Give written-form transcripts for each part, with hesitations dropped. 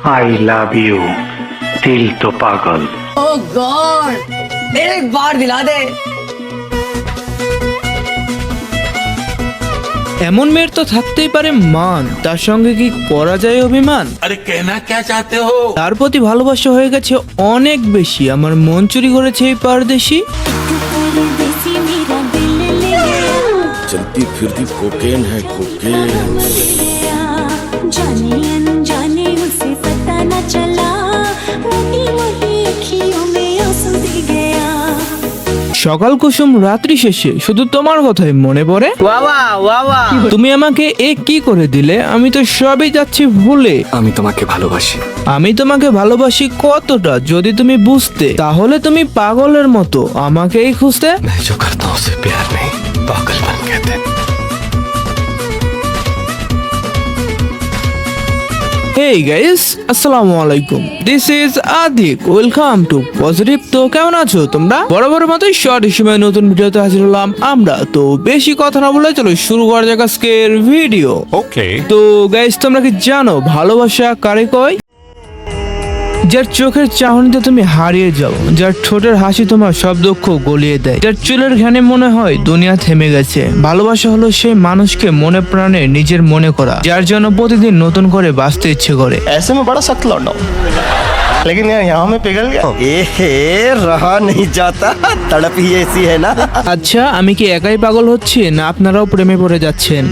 I love you दिल तो पागल। ओह गॉड एक बार दिला दे। এমন মেয়ের তো থাকতেই পারে মান, তার সঙ্গে কি করা যায় অভিমান? अरे कहना क्या चाहते हो? তার প্রতি ভালোবাসা হয়ে গেছে অনেক বেশি, আমার মন চুরি করেছে এই পারদেশি। चलती फिरती कोकेन है कोकेन। जाने अनजाने उसे पता न चला, मोटी मोटी अखियों में आंसू दिख गया। সকাল কুসুম রাত্রি শেষে শুধু তোমার কথাই মনে পড়ে। তুমি আমাকে কি করে দিলে, আমি তো সবই যাচ্ছি ভুলে। আমি তোমাকে ভালোবাসি। আমি তোমাকে ভালোবাসি কতটা যদি তুমি বুঝতে, তাহলে তুমি পাগলের মতো আমাকেই খুঁজতে। मैं जो करता हूँ उसे प्यार नहीं पागलपन कहते हैं। Hey guys, আসসালামু আলাইকুম। This is আদিক, ওয়েলকাম টু পজিটিভ। তো কেমন আছো তোমরা? বরাবর মতোই শর্ট সময় নতুন ভিডিওতে হাজির হলাম আমরা। তো বেশি কথা না বলে চলো শুরু করা যাক আজকের ভিডিও। ओके তো গাইস, তোমরা কি জানো ভালোবাসা কারে কয়? যার চোখের চাহনিতে তুমি হারিয়ে যাও, যার ঠোঁটের হাসি তোমার সব দুঃখ গলিয়ে দেয়, যার চুলের ঘ্রাণে মনে হয় দুনিয়া থেমে গেছে। ভালোবাসা হলো সেই মানুষকে মনে প্রাণে নিজের মনে করা, যার জন্য প্রতিদিন নতুন করে বাঁচতে ইচ্ছে করে। ऐसे में बड़ा सख्त लौटा हूं, लेकिन यहाँ में पिघल गया। रहा नहीं जाता, तड़प ही ऐसी है ना। আচ্ছা, আমি কি একাই পাগল হচ্ছি না আপনারাও প্রেমে পড়ে যাচ্ছেন?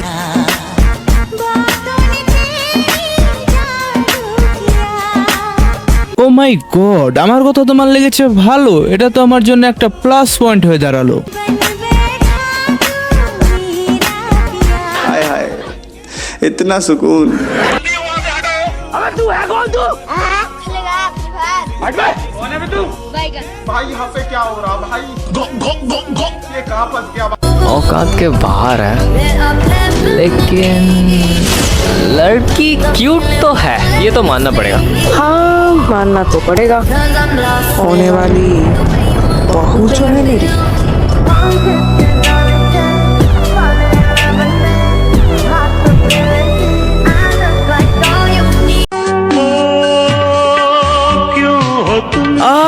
ও মাই গড, আমার কথা তোমার লেগেছে ভালো, এটা তো আমার জন্য একটা প্লাস পয়েন্ট হয়ে দাঁড়ালো। हाय हाय, इतना सुकून। औकात के बाहर है, लेकिन लड़की क्यूट तो है, ये तो मानना पड़ेगा। हाँ, मानना तो पड़ेगा। होने वाली बहू जो है मेरी,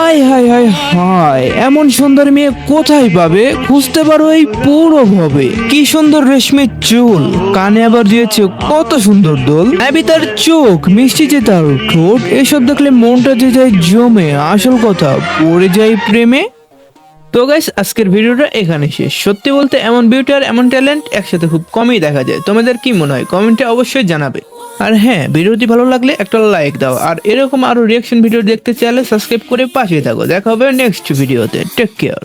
আয় হায় হায় হায়, এমন সুন্দর মেয়ে কোথায় পাবে? খুঁজতে পারো এই পুরো ভাবে। কি সুন্দর রেশমি চুল, কানে আবার দিয়েছে কত সুন্দর দোল। আবি তার চোখ, মিষ্টি যে তার ঠোঁট, এসব দেখলে মনটা যে যায় জমে। আসল কথা, পড়ে যায় প্রেমে। তো গাইস, আজকের ভিডিওটা এখানে শেষ। সত্যি বলতে এমন বিউটি আর এমন ট্যালেন্ট একসাথে খুব কমই দেখা যায়। তোমাদের কি মনে হয় কমেন্টে অবশ্যই জানাবে। আর হ্যাঁ, ভিডিওটি ভালো লাগলে একটা লাইক দাও, আর এরকম আরো রিয়াকশন ভিডিও দেখতে চাইলে সাবস্ক্রাইব করে পাশে থাকো। দেখা হবে নেক্সট ভিডিওতে। Take care.